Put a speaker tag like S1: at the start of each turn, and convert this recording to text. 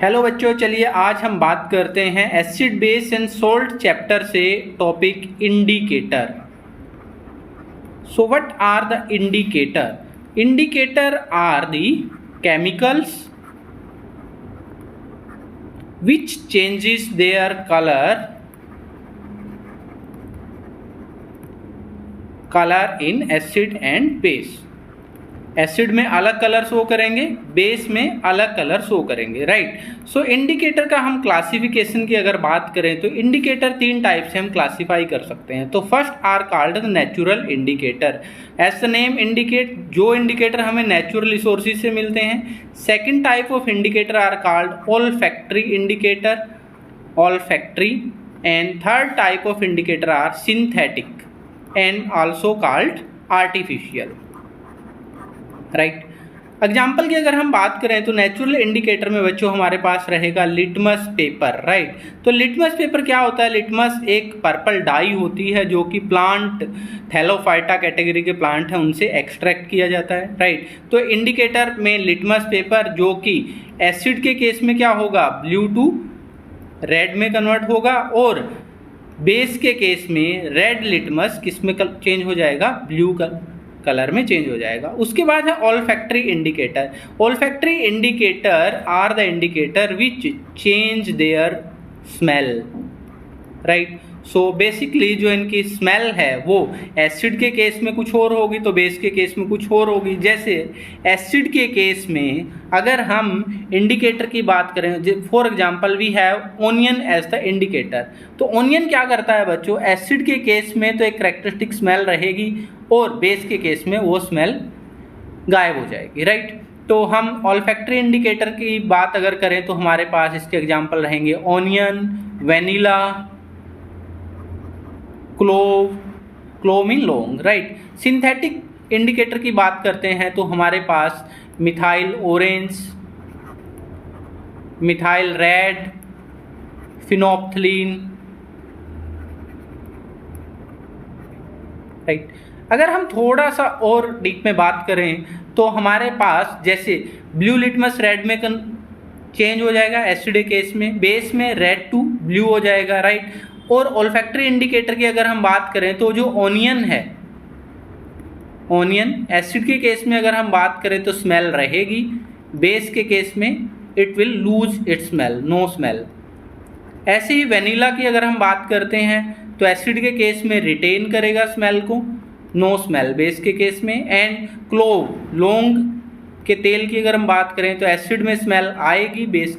S1: Hello बच्चों, चलिए आज हम बात करते हैं acid base and salt chapter से topic indicator. So what are the indicator? Indicator are the chemicals which changes their color in acid and base। Acid में अलग कलर शो करेंगे, बेस में अलग कलर शो करेंगे, राइट। सो इंडिकेटर का हम classification की अगर बात करें तो इंडिकेटर तीन टाइप से हम क्लासिफाई कर सकते हैं। तो first are called the natural indicator, as the name indicate, जो इंडिकेटर हमें नेचुरल रिसोर्सेज से मिलते हैं। Second type of indicator are called olfactory indicator, olfactory. And third type of indicator are synthetic and also called artificial, right. Example की अगर हम बात करें तो नेचुरल इंडिकेटर में बच्चों हमारे पास रहेगा लिटमस पेपर, राइट। तो लिटमस पेपर क्या होता है? लिटमस एक पर्पल डाई होती है जो कि प्लांट थैलोफाइटा कैटेगरी के प्लांट हैं उनसे एक्सट्रैक्ट किया जाता है, राइट। तो इंडिकेटर में लिटमस पेपर जो कि एसिड के केस में क्या होगा, ब्लू टू रेड में कन्वर्ट होगा, और बेस के केस में रेड लिटमस किस में चेंज हो जाएगा, ब्लू कलर में चेंज हो जाएगा। उसके बाद है olfactory indicator. Olfactory indicator are the indicator which change their smell, right. So basically जो इनकी स्मेल है वो एसिड के केस में कुछ और होगी तो बेस के केस में कुछ और होगी। जैसे एसिड के केस में अगर हम इंडिकेटर की बात करें, for example we have onion as the indicator. तो ओनियन क्या करता है बच्चों, एसिड के केस में तो एक कैरेक्टरिस्टिक स्मेल रहेगी और बेस के केस में वो स्मेल गायब हो जाएगी, राइट। तो हम ओल्फैक्टरी इंडिकेटर की बात अगर करें तो हमारे पास इसके एग्जांपल रहेंगे onion, vanilla, clove, clove mean लौंग, राइट। सिंथेटिक इंडिकेटर की बात करते हैं तो हमारे पास methyl orange, methyl red, phenolphthalein, right. अगर हम थोड़ा सा और डीप में बात करें तो हमारे पास जैसे ब्लू लिटमस रेड में चेंज हो जाएगा एसिड केस में, बेस में रेड टू ब्लू हो जाएगा, राइट। और ओल्फैक्टरी इंडिकेटर की अगर हम बात करें तो जो ओनियन है, ओनियन एसिड के केस में अगर हम बात करें तो स्मेल रहेगी, बेस के केस में it will lose its smell, no smell. ऐसे ही वेनिला की अगर हम बात करते हैं तो एसिड के केस में रिटेन करेगा स्मेल को, नो स्मेल बेस के केस में। एंड क्लोव, लौंग के तेल की अगर हम बात करें तो एसिड में स्मेल आएगी, बेस